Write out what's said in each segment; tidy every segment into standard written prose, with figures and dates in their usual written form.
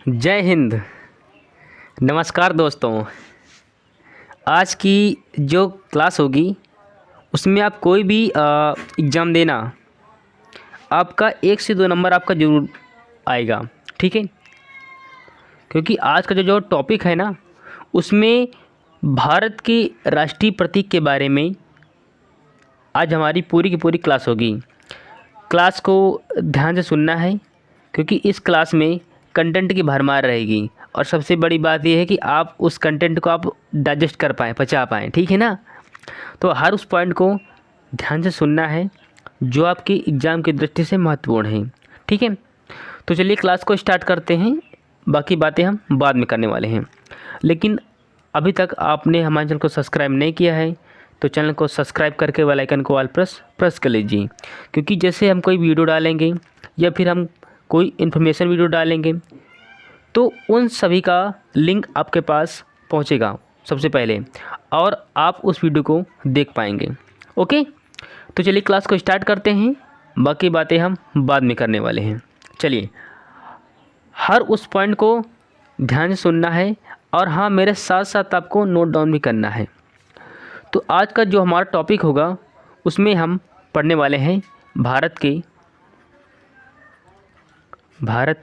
जय हिंद। नमस्कार दोस्तों। आज की जो क्लास होगी उसमें आप कोई भी एग्ज़ाम देना, आपका 1 से 2 नंबर आपका ज़रूर आएगा। ठीक है, क्योंकि आज का जो टॉपिक है ना, उसमें भारत के राष्ट्रीय प्रतीक के बारे में आज हमारी पूरी की पूरी क्लास होगी। क्लास को ध्यान से सुनना है, क्योंकि इस क्लास में कंटेंट की भरमार रहेगी और सबसे बड़ी बात यह है कि आप उस कंटेंट को आप डाइजेस्ट कर पाएँ, पचा पाएँ। ठीक है ना, तो हर उस पॉइंट को ध्यान से सुनना है जो आपके एग्ज़ाम की दृष्टि से महत्वपूर्ण है। ठीक है, तो चलिए क्लास को स्टार्ट करते हैं। बाकी बातें हम बाद में करने वाले हैं, लेकिन अभी तक आपने हमारे चैनल को सब्सक्राइब नहीं किया है तो चैनल को सब्सक्राइब करके बेल आइकन को ऑल प्रेस कर लीजिए, क्योंकि जैसे हम कोई वीडियो डालेंगे या फिर हम कोई इन्फॉर्मेशन वीडियो डालेंगे तो उन सभी का लिंक आपके पास पहुंचेगा सबसे पहले और आप उस वीडियो को देख पाएंगे। ओके, तो चलिए क्लास को स्टार्ट करते हैं। बाकी बातें हम बाद में करने वाले हैं। चलिए, हर उस पॉइंट को ध्यान से सुनना है और हाँ, मेरे साथ साथ आपको नोट डाउन भी करना है। तो आज का जो हमारा टॉपिक होगा उसमें हम पढ़ने वाले हैं भारत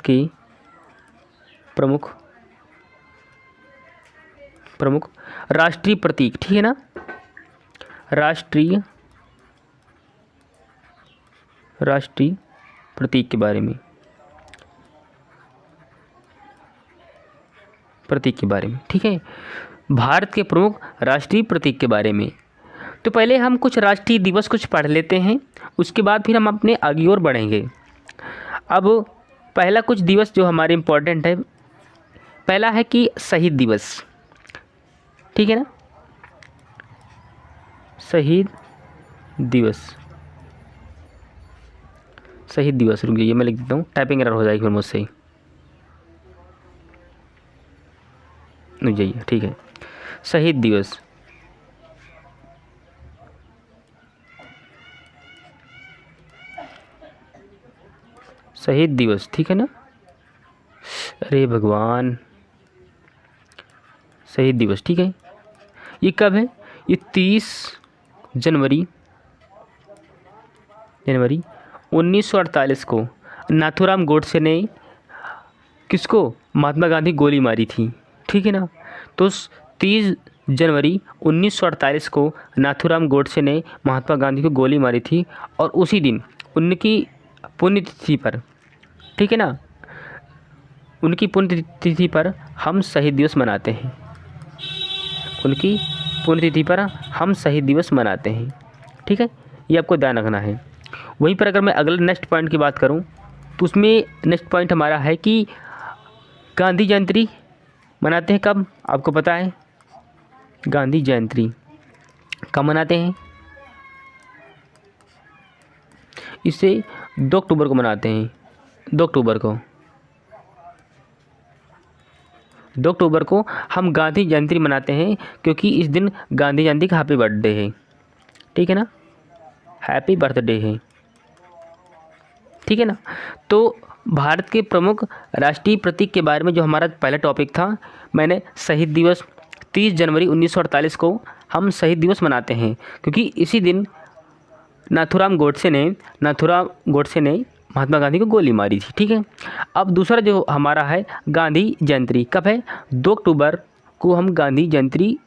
के प्रमुख राष्ट्रीय प्रतीक। ठीक है ना, राष्ट्रीय प्रतीक के बारे में, ठीक है, भारत के प्रमुख राष्ट्रीय प्रतीक के बारे में। तो पहले हम कुछ राष्ट्रीय दिवस कुछ पढ़ लेते हैं, उसके बाद फिर हम अपने आगे और बढ़ेंगे। अब पहला कुछ दिवस जो हमारे इम्पोर्टेंट है, पहला है कि शहीद दिवस। ठीक है ना, शहीद दिवस रुक जाइए, मैं लिख देता हूँ, टाइपिंग एरर हो जाएगी फिर मुझसे ही। रुक जाइए, ठीक है, शहीद दिवस, ठीक है ना। अरे भगवान, शहीद दिवस, ठीक है। ये कब है? ये 30 जनवरी 1948 को नाथूराम गोडसे ने किसको? महात्मा गांधी गोली मारी थी। ठीक है ना, तो 30 जनवरी 1948 को नाथूराम गोडसे ने महात्मा गांधी को गोली मारी थी और उसी दिन उनकी पुण्यतिथि पर, ठीक है ना, उनकी पुण्यतिथि पर हम शहीद दिवस मनाते हैं। उनकी पुण्यतिथि पर हम शहीद दिवस मनाते हैं। ठीक है, ये आपको ध्यान रखना है। वहीं पर अगर मैं अगले नेक्स्ट पॉइंट की बात करूं तो उसमें नेक्स्ट पॉइंट हमारा है कि गांधी जयंती मनाते हैं कब? आपको पता है गांधी जयंती कब मनाते हैं? इसे 2 अक्टूबर को मनाते हैं। 2 अक्टूबर को हम गांधी जयंती मनाते हैं, क्योंकि इस दिन गांधी जयंती का हैप्पी बर्थडे है। ठीक है ना, हैप्पी बर्थडे है। ठीक है ना, तो भारत के प्रमुख राष्ट्रीय प्रतीक के बारे में जो हमारा पहला टॉपिक था, मैंने शहीद दिवस 30 जनवरी 1948 को हम शहीद दिवस मनाते हैं, क्योंकि इसी दिन नाथूराम गोडसे ने महात्मा गांधी को गोली मारी थी। ठीक है, अब दूसरा जो हमारा है गांधी जयंती कब है? 2 अक्टूबर को हम गांधी जयंती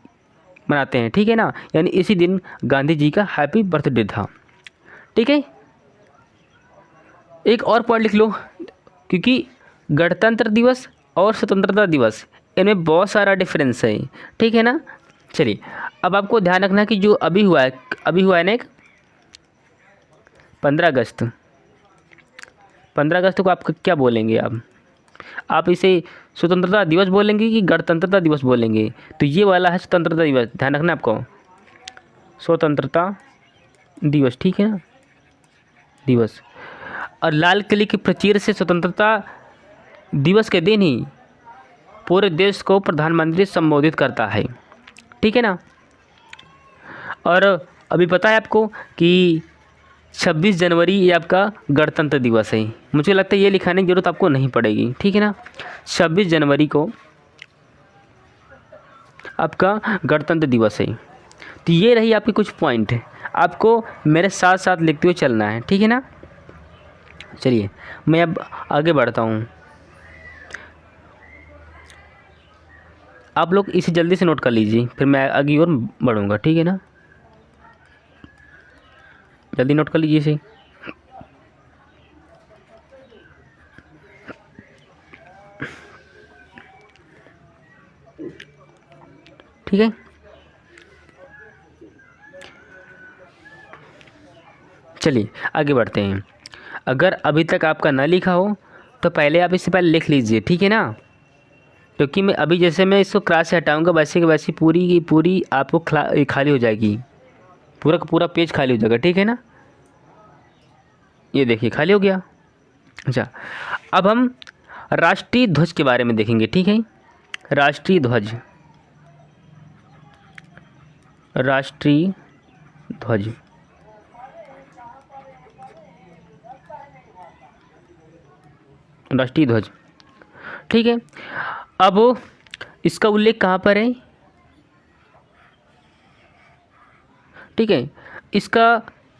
मनाते हैं। ठीक है ना, यानी इसी दिन गांधी जी का हैप्पी बर्थडे था। ठीक है, एक और पॉइंट लिख लो, क्योंकि गणतंत्र दिवस और स्वतंत्रता दिवस इनमें बहुत सारा डिफरेंस है। ठीक है ना, चलिए अब आपको ध्यान रखना है कि जो अभी हुआ है ना, 15 अगस्त को आप क्या बोलेंगे? आप इसे स्वतंत्रता दिवस बोलेंगे कि गणतंत्रता दिवस बोलेंगे? तो ये वाला है स्वतंत्रता दिवस, ध्यान रखना आपको, स्वतंत्रता दिवस। ठीक है ना, दिवस। और लाल किले की प्राचीर से स्वतंत्रता दिवस के दिन ही पूरे देश को प्रधानमंत्री संबोधित करता है। ठीक है ना, और अभी पता है आपको कि 26 जनवरी ये आपका गणतंत्र दिवस है। मुझे लगता है ये लिखाने की ज़रूरत आपको नहीं पड़ेगी, ठीक है ना। 26 जनवरी को आपका गणतंत्र दिवस है। तो ये रही आपकी कुछ पॉइंट है, आपको मेरे साथ साथ लिखते हुए चलना है, ठीक है ना। चलिए मैं अब आगे बढ़ता हूँ, आप लोग इसे जल्दी से नोट कर लीजिए, फिर मैं आगे और बढ़ूँगा, ठीक है ना। जल्दी नोट कर लीजिए इसे। ठीक है, चलिए आगे बढ़ते हैं। अगर अभी तक आपका ना लिखा हो तो पहले आप इससे पहले लिख लीजिए, ठीक है ना। क्योंकि मैं अभी जैसे मैं इसको क्लास से हटाऊंगा वैसे की वैसी पूरी की पूरी आपको खाली हो जाएगी, पूरा का पूरा पेज खाली हो जाएगा, ठीक है ना। ये देखिए खाली हो गया। अच्छा, अब हम राष्ट्रीय ध्वज के बारे में देखेंगे, ठीक है। राष्ट्रीय ध्वज, राष्ट्रीय ध्वज, राष्ट्रीय ध्वज, ठीक है। अब इसका उल्लेख कहाँ पर है, ठीक है।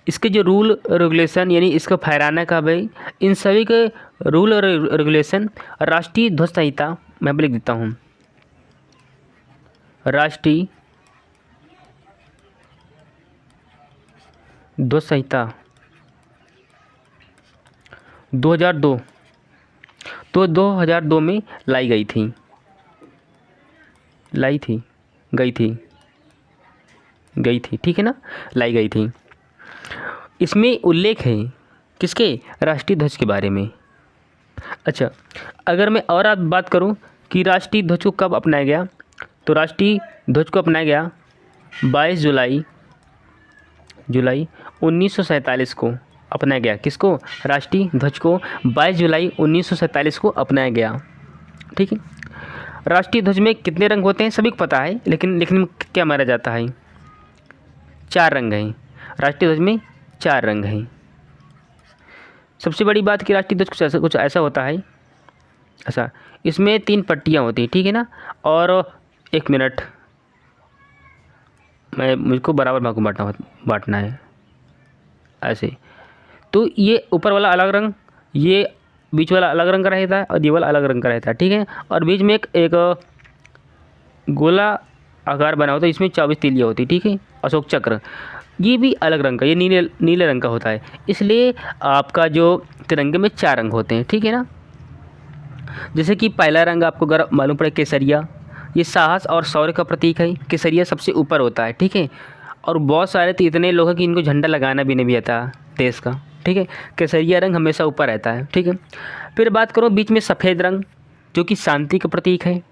इसके जो रूल रेगुलेशन यानी इसका फहराना कब है, इन सभी के रूल और रेगुलेशन राष्ट्रीय ध्वज संहिता मैं लिख देता हूँ। राष्ट्रीय ध्वज संहिता 2002, तो 2002 में लाई गई थी, गई थी, ठीक है ना, लाई गई थी। इसमें उल्लेख है किसके, राष्ट्रीय ध्वज के बारे में। अच्छा, अगर मैं और आप बात करूं कि राष्ट्रीय ध्वज को कब अपनाया गया, तो राष्ट्रीय ध्वज को अपनाया गया 22 जुलाई 1947 को अपनाया गया। किसको, राष्ट्रीय ध्वज को 22 जुलाई 1947 को अपनाया गया, ठीक है। राष्ट्रीय ध्वज में कितने रंग होते हैं सभी को पता है, लेकिन लिखने में क्या माना जाता है, 4 रंग हैं। राष्ट्रीय ध्वज में 4 रंग हैं। सबसे बड़ी बात कि राष्ट्रीय ध्वज कुछ ऐसा होता है, ऐसा इसमें 3 पट्टियाँ होती हैं, ठीक है ना। और 1 मिनट, मुझको बराबर भाग में बांटना है ऐसे। तो ये ऊपर वाला अलग रंग, ये बीच वाला अलग रंग का रहता है और ये वाला अलग रंग का रहता है, ठीक है। और बीच में एक गोला आकार बना होता है, इसमें 24 तीलियाँ होती है, ठीक है। अशोक चक्र ये भी अलग रंग का, ये नीले रंग का होता है। इसलिए आपका जो तिरंगे में 4 रंग होते हैं, ठीक है ना। जैसे कि पहला रंग आपको अगर मालूम पड़े केसरिया, ये साहस और शौर्य का प्रतीक है। केसरिया सबसे ऊपर होता है, ठीक है। और बहुत सारे तो इतने लोग हैं कि इनको झंडा लगाना भी नहीं आता देश का, ठीक है। केसरिया रंग हमेशा ऊपर रहता है, ठीक है। फिर बात करूँ बीच में सफ़ेद रंग जो कि शांति का प्रतीक है।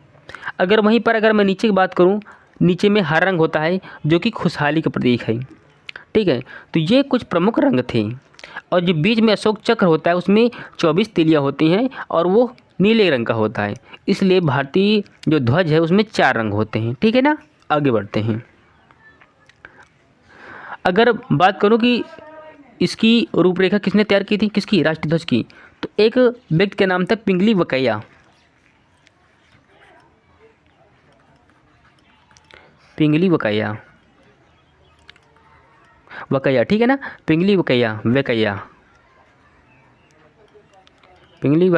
अगर वहीं पर अगर मैं नीचे की बात करूँ, नीचे में हरा रंग होता है जो कि खुशहाली का प्रतीक है, ठीक है। तो ये कुछ प्रमुख रंग थे। और जो बीच में अशोक चक्र होता है उसमें 24 तीलियाँ होती हैं और वो नीले रंग का होता है। इसलिए भारतीय जो ध्वज है उसमें 4 रंग होते हैं, ठीक है ना। आगे बढ़ते हैं। अगर बात करूं कि इसकी रूपरेखा किसने तैयार की थी, किसकी, राष्ट्रीय ध्वज की, तो एक व्यक्ति का नाम था पिंगली वकैया। पिंगली वकैया, ठीक है ना। पिंगली वकैया, पिंगली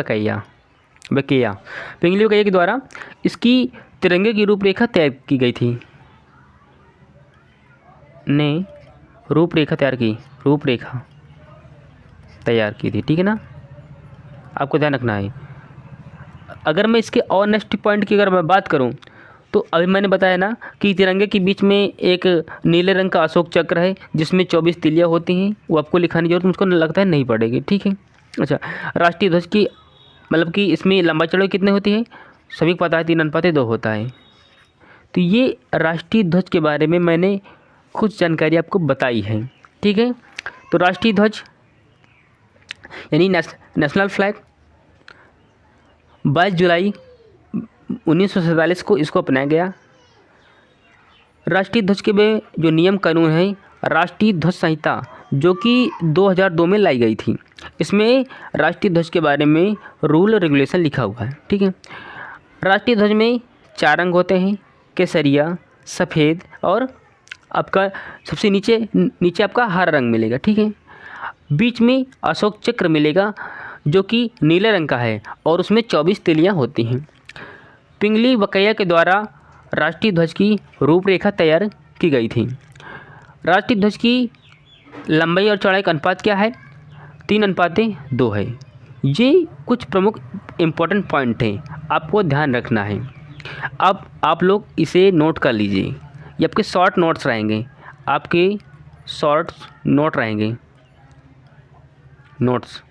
वकैया के द्वारा इसकी तिरंगे की रूपरेखा तैयार की गई थी, ने रूपरेखा तैयार की थी, ठीक है ना। आपको ध्यान रखना है। अगर मैं इसके और नेक्स्ट पॉइंट की अगर मैं बात करूं, तो अभी मैंने बताया ना कि तिरंगे के बीच में एक नीले रंग का अशोक चक्र है जिसमें 24 तीलियाँ होती हैं। वो आपको लिखाने की जरूरत मुझको लगता है नहीं पड़ेगी, ठीक है। अच्छा, राष्ट्रीय ध्वज की मतलब कि इसमें लंबाई चौड़ाई कितनी होती है, सभी को पता है 3:2 होता है। तो ये राष्ट्रीय ध्वज के बारे में मैंने कुछ जानकारी आपको बताई है, ठीक है। तो राष्ट्रीय ध्वज यानी नेशनल फ्लैग 22 जुलाई 1947 को इसको अपनाया गया। राष्ट्रीय ध्वज के में जो नियम कानून है, राष्ट्रीय ध्वज संहिता जो कि 2002 में लाई गई थी। इसमें राष्ट्रीय ध्वज के बारे में रूल रेगुलेशन लिखा हुआ है, ठीक है। राष्ट्रीय ध्वज में 4 रंग होते हैं, केसरिया, सफ़ेद और आपका सबसे नीचे आपका हरा रंग मिलेगा, ठीक है। बीच में अशोक चक्र मिलेगा जो कि नीले रंग का है और उसमें 24 तिलियाँ होती हैं। पिंगली बकैया के द्वारा राष्ट्रीय ध्वज की रूपरेखा तैयार की गई थी। राष्ट्रीय ध्वज की लंबाई और चौड़ाई का अनुपात क्या है? 3:2 है। ये कुछ प्रमुख इम्पोर्टेंट पॉइंट हैं, आपको ध्यान रखना है। अब आप लोग इसे नोट कर लीजिए, ये आपके शॉर्ट नोट्स रहेंगे, आपके शॉर्ट नोट रहेंगे, नोट्स,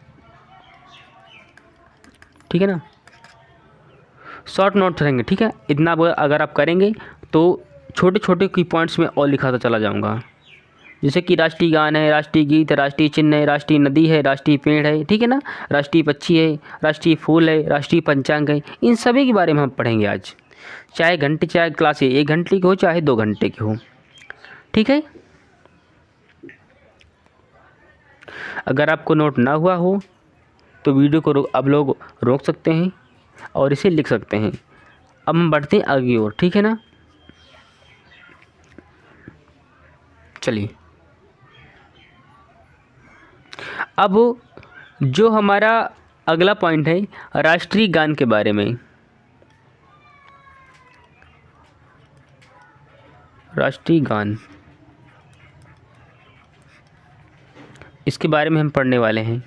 ठीक है ना, शॉर्ट नोट्स रहेंगे, ठीक है। इतना अगर आप करेंगे तो छोटे छोटे की पॉइंट्स में और लिखाता चला जाऊंगा, जैसे कि राष्ट्रीय गान है, राष्ट्रीय गीत, राष्ट्रीय चिन्ह है, राष्ट्रीय नदी है, राष्ट्रीय पेड़ है, ठीक है ना, राष्ट्रीय पक्षी है, राष्ट्रीय फूल है, राष्ट्रीय पंचांग है। इन सभी के बारे में हम पढ़ेंगे आज, चाहे घंटे, चाहे क्लास 1 घंटे की हो, चाहे 2 घंटे की हो, ठीक है। अगर आपको नोट ना हुआ हो तो वीडियो को आप लोग रोक सकते हैं और इसे लिख सकते हैं। अब हम बढ़ते हैं आगे और, ठीक है ना। चलिए, अब जो हमारा अगला पॉइंट है राष्ट्रीय गान के बारे में। राष्ट्रीय गान, इसके बारे में हम पढ़ने वाले हैं,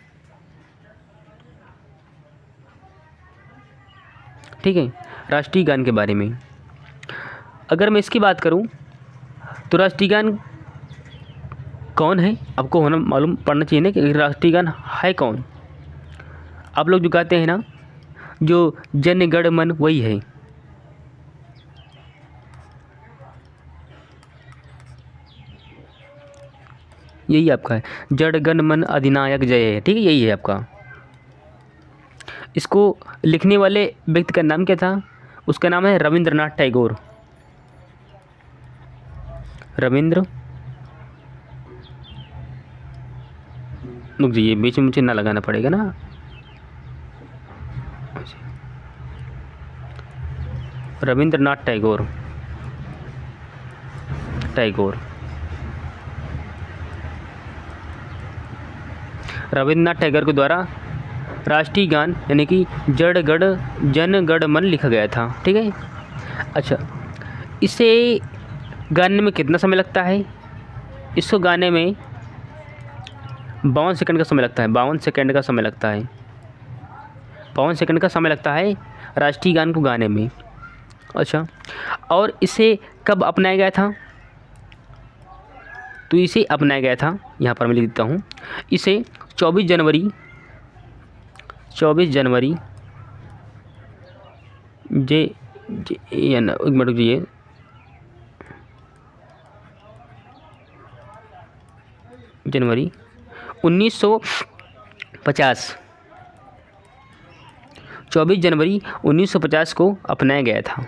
ठीक है। राष्ट्रीय गान के बारे में अगर मैं इसकी बात करूं तो राष्ट्रीय गान कौन है, आपको होना मालूम पड़ना चाहिए ना कि राष्ट्रीय गान है कौन। आप लोग जो गाते हैं ना, जो जन गण मन, वही है। यही आपका है, जड़ गण मन अधिनायक जय है, ठीक है, यही है आपका। इसको लिखने वाले व्यक्ति का नाम क्या था? उसका नाम है रविंद्रनाथ टैगोर। रविंद्र, रुक जाइए, बीच में मुझे ना लगाना पड़ेगा ना। रविंद्रनाथ टैगोर, रविंद्रनाथ टैगोर के द्वारा राष्ट्रीय गान यानी कि जड़ गण जन गण मन लिखा गया था, ठीक है। अच्छा, इसे गाने में कितना समय लगता है? इसको गाने में 52 सेकंड का समय लगता है। 52 सेकंड का समय लगता है। 52 सेकंड का समय लगता है राष्ट्रीय गान को गाने में। अच्छा, और इसे कब अपनाया गया था? तो इसे अपनाया गया था, यहाँ पर मैं लिख देता हूँ, इसे 24 जनवरी एक मिनट रुकिए, जनवरी 1950, 24 जनवरी 1950 को अपनाया गया था।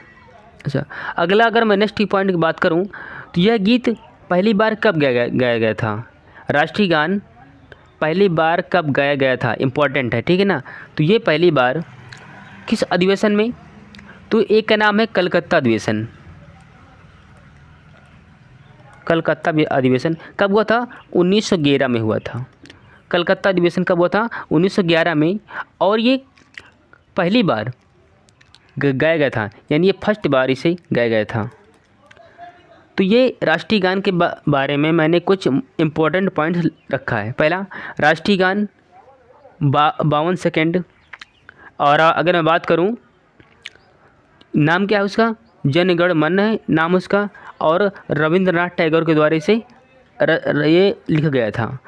अच्छा, अगला अगर मैं नेक्स्ट पॉइंट की बात करूं तो यह गीत पहली बार कब गाया गया था? राष्ट्रीय गान पहली बार कब गाया गया था, इम्पोर्टेंट है, ठीक है ना। तो ये पहली बार किस अधिवेशन में? तो एक का नाम है कलकत्ता अधिवेशन। कलकत्ता अधिवेशन कब हुआ था? 1911 में हुआ था। कलकत्ता अधिवेशन कब हुआ था? 1911 में। और ये पहली बार गाया गया था, यानी ये फर्स्ट बार इसे गाया गया था। तो ये राष्ट्रीय गान के बारे में मैंने कुछ इम्पोर्टेंट पॉइंट्स रखा है। पहला, राष्ट्रीय गान 52 सेकेंड। और अगर मैं बात करूं, नाम क्या है उसका? जन गण मन है नाम उसका, और रविंद्रनाथ टैगोर के द्वारा इसे ये लिखा गया था।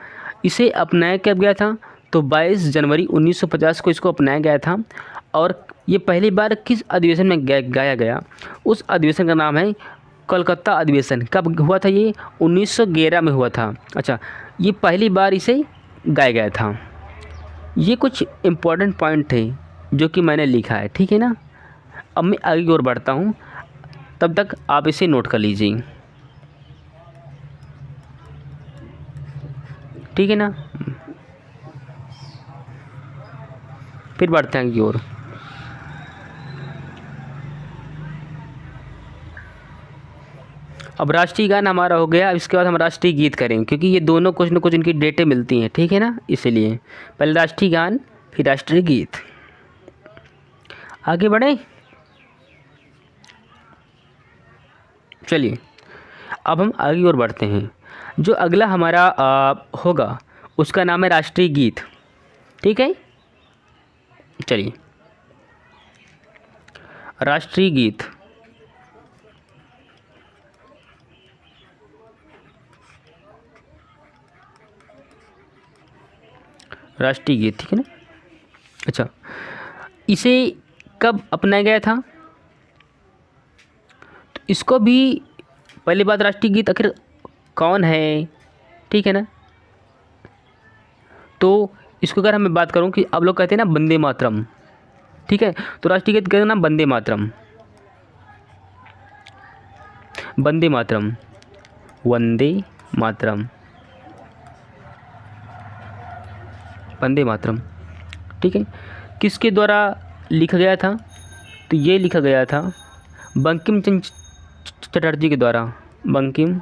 इसे अपनाया कब गया था? तो 22 जनवरी 1950 को इसको अपनाया गया था। और ये पहली बार किस अधिवेशन में गाया गया? उस अधिवेशन का नाम है कलकत्ता अधिवेशन। कब हुआ था ये? 1911 में हुआ था। अच्छा, ये पहली बार इसे गाया गया था। ये कुछ इम्पोर्टेंट पॉइंट थे जो कि मैंने लिखा है, ठीक है ना। अब मैं आगे की ओर बढ़ता हूँ, तब तक आप इसे नोट कर लीजिए। ठीक है ना। फिर बढ़ते हैं आगे की ओर। अब राष्ट्रीय गान हमारा हो गया। अब इसके बाद हम राष्ट्रीय गीत करेंगे, क्योंकि ये दोनों कुछ न कुछ इनकी डेटें मिलती हैं, ठीक है ना, इसलिए पहले राष्ट्रीय गान फिर राष्ट्रीय गीत। आगे बढ़े, चलिए अब हम आगे और बढ़ते हैं। जो अगला हमारा होगा उसका नाम है राष्ट्रीय गीत, ठीक है। चलिए राष्ट्रीय गीत, राष्ट्रीय गीत, ठीक है ना। अच्छा, इसे कब अपनाया गया था? तो इसको भी पहली बात, राष्ट्रीय गीत आखिर कौन है, ठीक है ना। तो इसको अगर मैं बात करूं कि आप लोग कहते हैं ना वंदे मातरम, ठीक है, तो राष्ट्रीय गीत का नाम वंदे मातरम, वंदे मातरम, वंदे मातरम, वंदे मातरम, ठीक है। किसके द्वारा लिखा गया था? तो ये लिखा गया था बंकिम चंद्र चटर्जी के द्वारा, बंकिम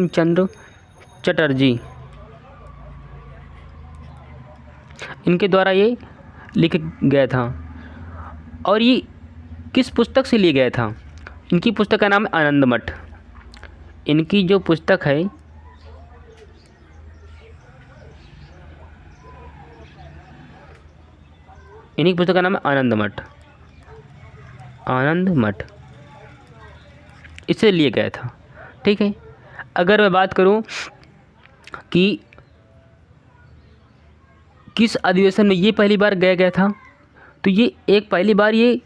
चंद्र चटर्जी, इनके द्वारा ये लिखा गया था। और ये किस पुस्तक से लिया गया था? इनकी पुस्तक का नाम है आनंद मठ। इनकी जो पुस्तक है, इन्हीं की पुस्तक का नाम है आनंद मठ, आनंद मठ, इससे लिया गया था, ठीक है। अगर मैं बात करूं कि किस अधिवेशन में ये पहली बार गाया गया था, तो ये एक पहली बार ये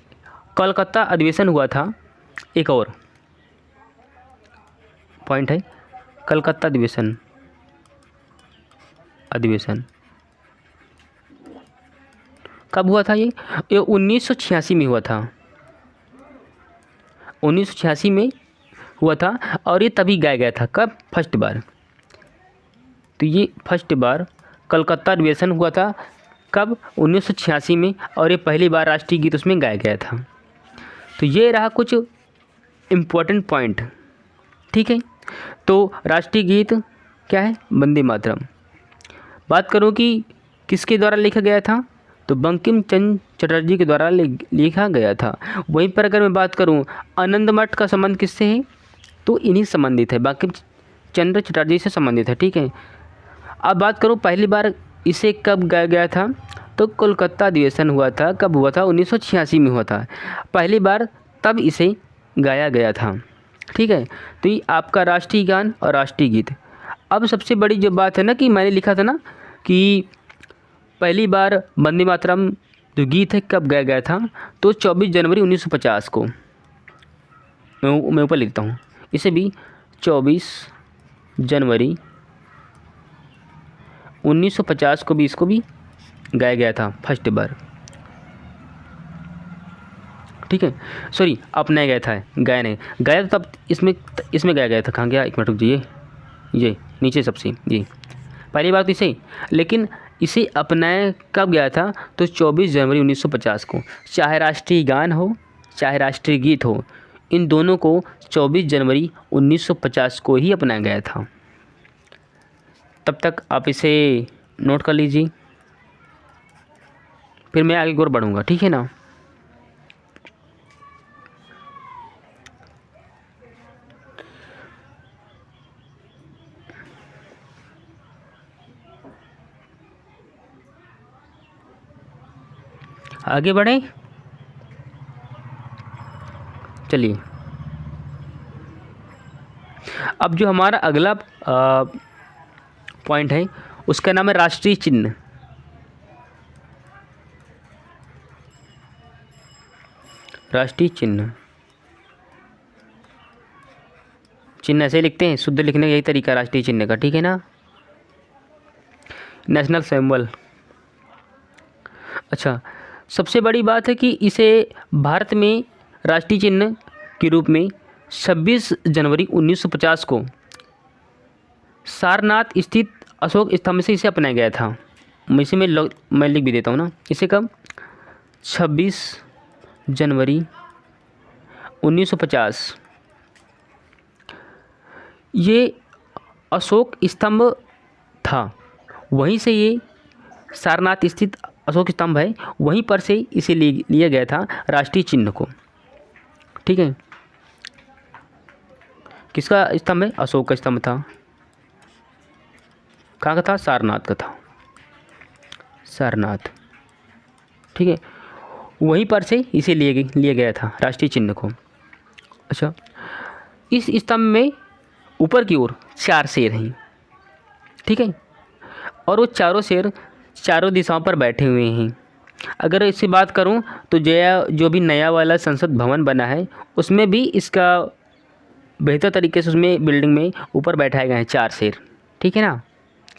कोलकाता अधिवेशन हुआ था। एक और पॉइंट है, कलकत्ता अधिवेशन कब हुआ था? ये 1986 में हुआ था, 1986 में हुआ था। और ये तभी गाया गया था, कब? फर्स्ट बार। तो ये फर्स्ट बार कलकत्ता अधिवेशन हुआ था, कब? 1986 में। और ये पहली बार राष्ट्रीय गीत उसमें गाया गया था। तो ये रहा कुछ इम्पोर्टेंट पॉइंट, ठीक है। तो राष्ट्रीय गीत क्या है? वंदे मातरम। बात करूं कि किसके द्वारा लिखा गया था, तो बंकिम चंद्र चटर्जी के द्वारा लिखा गया था। वहीं पर अगर मैं बात करूं आनंद मठ का संबंध किससे है, तो इन्हीं से संबंधित है, बंकिम चंद्र चटर्जी से संबंधित है, ठीक है। अब बात करूं पहली बार इसे कब गाया गया था, तो कोलकाता अधिवेशन हुआ था, कब हुआ था? 1986 में हुआ था, पहली बार तब इसे गाया गया था, ठीक है। तो ये आपका राष्ट्रीय गान और राष्ट्रीय गीत। अब सबसे बड़ी जो बात है ना, कि मैंने लिखा था ना कि पहली बार वंदे मातरम जो गीत है कब गाया गया था, तो 24 जनवरी 1950 को। मैं ऊपर लिखता हूँ इसे भी, 24 जनवरी 1950 को भी इसको भी गाया गया था फर्स्ट बार, ठीक है। सॉरी, अपनाया गया था, गाया नहीं, गाया तब इसमें गाया गया था। कहाँ गया? एक मिनट रुक जाइए, ये नीचे सबसे, ये पहली बात इसे, लेकिन इसे अपनाया कब गया था, तो 24 जनवरी 1950 को। चाहे राष्ट्रीय गान हो चाहे राष्ट्रीय गीत हो, इन दोनों को 24 जनवरी 1950 को ही अपनाया गया था। तब तक आप इसे नोट कर लीजिए, फिर मैं आगे की ओर बढ़ूँगा, ठीक है ना। आगे बढ़ें, चलिए। अब जो हमारा अगला पॉइंट है उसका नाम है राष्ट्रीय चिन्ह। राष्ट्रीय चिन्ह, चिन्ह ऐसे लिखते हैं, शुद्ध लिखने का यही तरीका राष्ट्रीय चिन्ह का, ठीक है ना। National symbol. अच्छा, सबसे बड़ी बात है कि इसे भारत में राष्ट्रीय चिन्ह के रूप में 26 जनवरी 1950 को सारनाथ स्थित अशोक स्तंभ से इसे अपनाया गया था। मैं लिख भी देता हूँ ना, इसे कब? 26 जनवरी 1950 ये अशोक स्तंभ था, वहीं से ये सारनाथ स्थित अशोक स्तंभ है, वहीं पर से इसे लिया गया था राष्ट्रीय चिन्ह को। ठीक है, किसका स्तंभ है? अशोक का स्तंभ था। कहाँ का था? सारनाथ का था, सारनाथ। ठीक है, वहीं पर से इसे लिया गया था राष्ट्रीय चिन्ह को। अच्छा, इस स्तंभ में ऊपर की ओर 4 शेर हैं। ठीक है, और वो चारों शेर चारों दिशाओं पर बैठे हुए हैं। अगर इससे बात करूं तो जो भी नया वाला संसद भवन बना है उसमें भी इसका बेहतर तरीके से उसमें बिल्डिंग में ऊपर बैठाए गए हैं 4 शेर। ठीक है ना,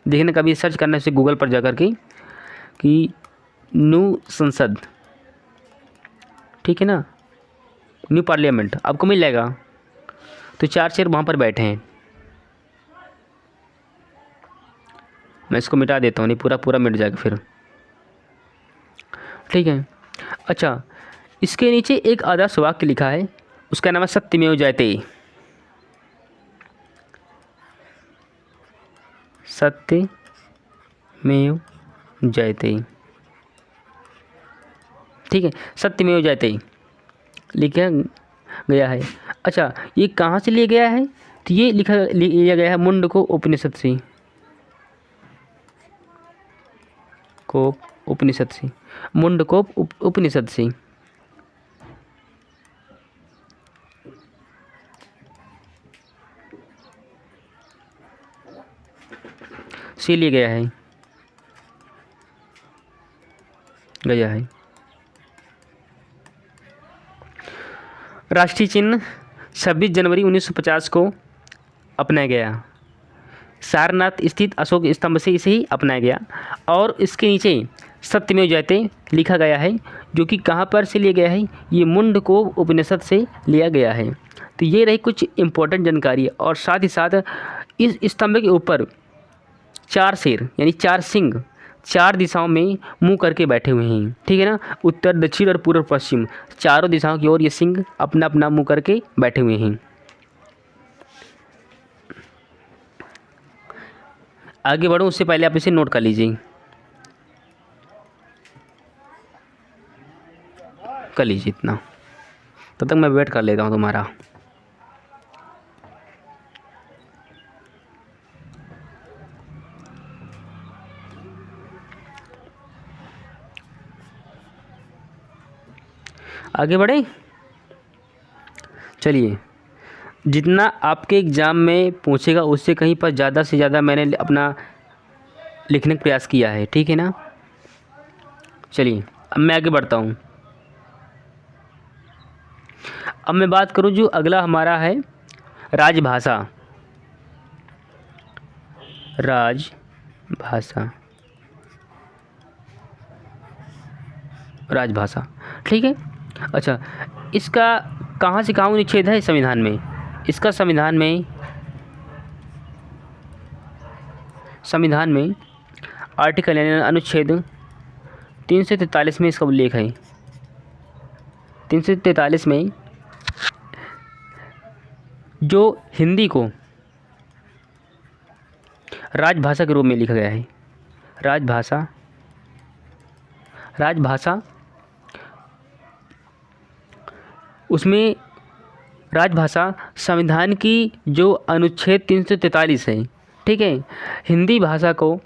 देखना, कभी सर्च करना इसे गूगल पर जा कर के कि न्यू संसद, ठीक है ना, न्यू पार्लियामेंट, आपको मिल जाएगा। तो 4 शेर वहाँ पर बैठे हैं। मैं इसको मिटा देता हूँ, नहीं पूरा मिट जाएगा फिर। ठीक है, अच्छा, इसके नीचे एक आदर्श वाक्य लिखा है, उसका नाम है सत्यमेव जयते। सत्यमेव जयते। ठीक है, सत्यमेव जयते लिखा गया है। अच्छा, ये कहाँ से लिया गया है? तो ये लिया गया है मुंडको उपनिषद से। उपनिषद से, मुंडकोप उपनिषद से लिया गया है। राष्ट्रीय चिन्ह 26 जनवरी 1950 को अपनाया गया। सारनाथ स्थित अशोक स्तंभ से इसे ही अपनाया गया, और इसके नीचे सत्यमेव जयते लिखा गया है, जो कि कहाँ पर से लिया गया है? ये मुंडकोप उपनिषद से लिया गया है। तो ये रही कुछ इम्पोर्टेंट जानकारी, और साथ ही साथ इस स्तंभ के ऊपर 4 शेर यानी 4 सिंह 4 दिशाओं में मुंह करके बैठे हुए हैं। ठीक है ना, उत्तर, दक्षिण और पूर्व पश्चिम चारों दिशाओं की ओर ये सिंह अपना अपना मुंह करके बैठे हुए हैं। आगे बढ़ूँ उससे पहले आप इसे नोट कर लीजिए। इतना, तब तक मैं वेट कर लेता हूँ तुम्हारा। आगे बढ़े, चलिए। जितना आपके एग्ज़ाम में पूछेगा उससे कहीं पर ज़्यादा से ज़्यादा मैंने अपना लिखने का प्रयास किया है। ठीक है ना, चलिए अब मैं आगे बढ़ता हूँ। अब मैं बात करूँ जो अगला हमारा है राजभाषा। राजभाषा, ठीक है। अच्छा, इसका कहाँ से कहाँ अनुच्छेद है संविधान में? इसका संविधान में आर्टिकल यानी अनुच्छेद 343 में इसका उल्लेख है। 343 में जो हिंदी को राजभाषा के रूप में लिखा गया है। राजभाषा उसमें राजभाषा संविधान की जो अनुच्छेद 343 है, ठीक है, हिंदी भाषा को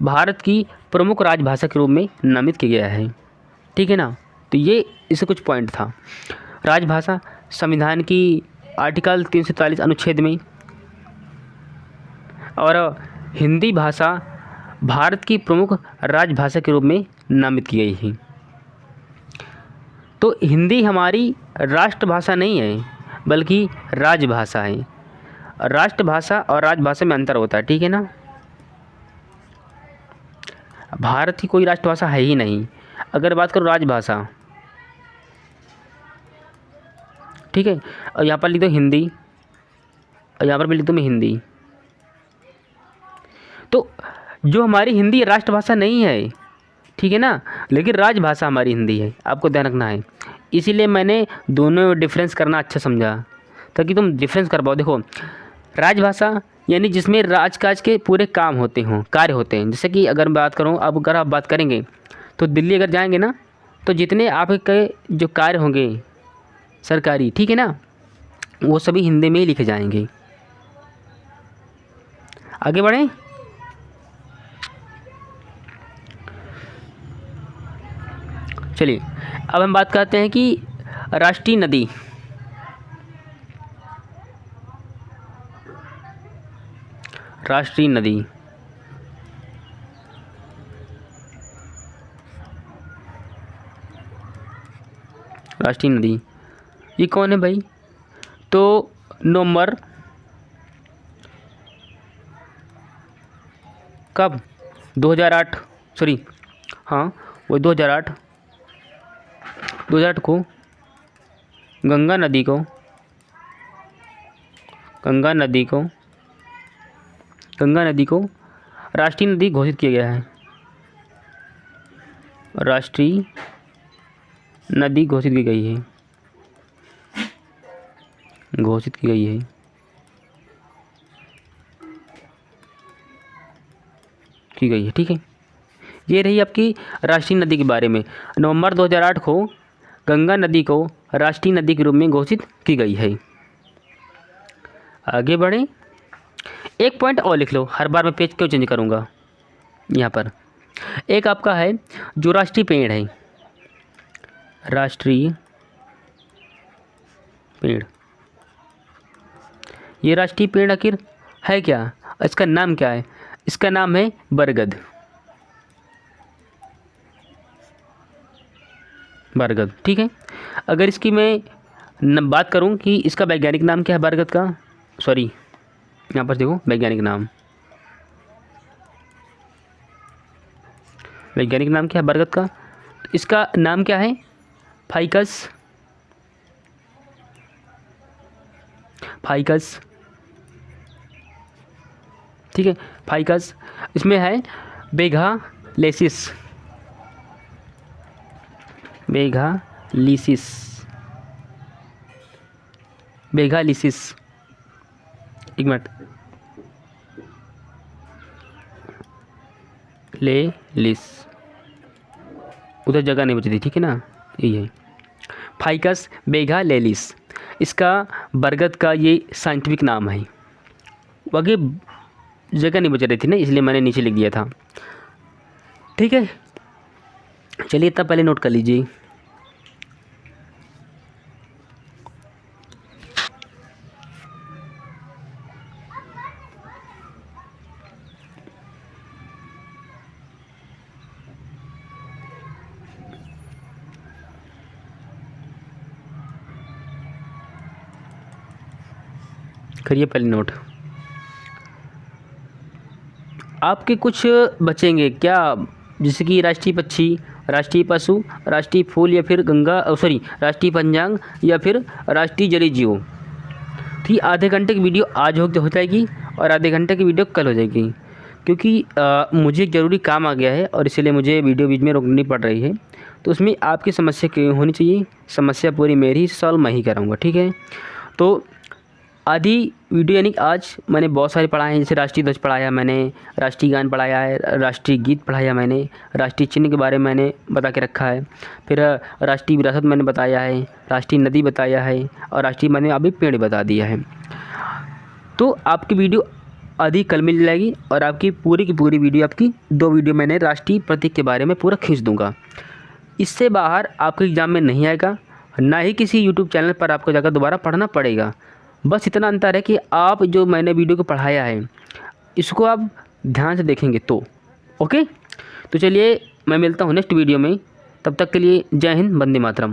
भारत की प्रमुख राजभाषा के रूप में नामित किया गया है। ठीक है ना, तो ये इससे कुछ पॉइंट था। राजभाषा संविधान की आर्टिकल 343 अनुच्छेद में, और हिंदी भाषा भारत की प्रमुख राजभाषा के रूप में नामित की गई है। तो हिंदी हमारी राष्ट्रभाषा नहीं है बल्कि राजभाषा है। राष्ट्रभाषा और राजभाषा में अंतर होता है। ठीक है ना, भारत की कोई राष्ट्रभाषा है ही नहीं। अगर बात करो राजभाषा, ठीक है। और यहाँ पर लिख दो हिंदी, और यहाँ पर भी लिख दो मैं हिंदी। तो जो हमारी हिंदी राष्ट्रभाषा नहीं है, ठीक है ना, लेकिन राजभाषा हमारी हिंदी है, आपको ध्यान रखना है। इसीलिए मैंने दोनों में डिफरेंस करना अच्छा समझा, ताकि तुम डिफरेंस कर पाओ। देखो, राजभाषा यानी जिसमें राजकाज के पूरे काम होते हों, कार्य होते हैं। जैसे कि अगर मैं बात करूँ, अब अगर आप बात करेंगे तो दिल्ली अगर जाएंगे ना, तो जितने आपके जो कार्य होंगे सरकारी, ठीक है ना, वो सभी हिंदी में ही लिखे जाएंगे। आगे बढ़ें। चलिए अब हम बात करते हैं कि राष्ट्रीय नदी, राष्ट्रीय नदी, राष्ट्रीय नदी ये कौन है भाई? तो नवंबर कब? 2008, सॉरी हाँ वो 2008 को गंगा नदी को राष्ट्रीय नदी घोषित किया गया है। राष्ट्रीय नदी घोषित की गई है, ठीक है। ये रही आपकी राष्ट्रीय नदी के बारे में। नवंबर 2008 को गंगा नदी को राष्ट्रीय नदी के रूप में घोषित की गई है। आगे बढ़ें। एक पॉइंट और लिख लो, हर बार मैं पेज क्यों चेंज करूँगा। यहाँ पर एक आपका है जो राष्ट्रीय पेड़ है, राष्ट्रीय पेड़। ये राष्ट्रीय पेड़ आखिर है क्या? इसका नाम क्या है? इसका नाम है बरगद। बरगद, ठीक है। अगर इसकी मैं बात करूं कि इसका वैज्ञानिक नाम क्या है बरगद का, सॉरी यहाँ पर देखो वैज्ञानिक नाम क्या है बरगद का? इसका नाम क्या है? फाइकस, ठीक है, फाइकस। इसमें है बेगालिसिस, एक मिनट, लेलिस, उधर जगह नहीं बची थी, ठीक है ना, यही है फाइकस बेगालेलिस। इसका बरगद का ये साइंटिफिक नाम है। आगे जगह नहीं बच रही थी ना, इसलिए मैंने नीचे लिख दिया था, ठीक है। चलिए इतना पहले नोट कर लीजिए। करिए पहले नोट। आपके कुछ बचेंगे क्या, जैसे कि राष्ट्रीय पक्षी, राष्ट्रीय पशु, राष्ट्रीय फूल, या फिर राष्ट्रीय पंचांग, या फिर राष्ट्रीय जलीय जीव। ठीक, आधे घंटे की वीडियो आज हो जाएगी और आधे घंटे की वीडियो कल हो जाएगी, क्योंकि मुझे एक ज़रूरी काम आ गया है और इसलिए मुझे वीडियो बीच में रोकनी पड़ रही है। तो उसमें आपकी समस्या क्यों होनी चाहिए, समस्या पूरी मेरी ही सॉल्व मैं ही कराऊँगा, ठीक है। तो आधी वीडियो यानी आज मैंने बहुत सारे पढ़ाए हैं, जैसे राष्ट्रीय ध्वज पढ़ाया मैंने, राष्ट्रीय गान पढ़ाया है, राष्ट्रीय गीत पढ़ाया मैंने, राष्ट्रीय चिन्ह के बारे में मैंने बता के रखा है, फिर राष्ट्रीय विरासत मैंने बताया है, राष्ट्रीय नदी बताया है, और राष्ट्रीय मैंने अभी पेड़ बता दिया है। तो आपकी वीडियो आधी कल मिल जाएगी और आपकी पूरी की पूरी वीडियो, आपकी 2 वीडियो मैंने राष्ट्रीय प्रतीक के बारे में पूरा खींच दूँगा। इससे बाहर आपके एग्ज़ाम में नहीं आएगा, ना ही किसी यूट्यूब चैनल पर आपको जाकर दोबारा पढ़ना पड़ेगा। बस इतना अंतर है कि आप जो मैंने वीडियो को पढ़ाया है इसको आप ध्यान से देखेंगे तो ओके। तो चलिए मैं मिलता हूँ नेक्स्ट वीडियो में, तब तक के लिए जय हिंद, वंदे मातरम।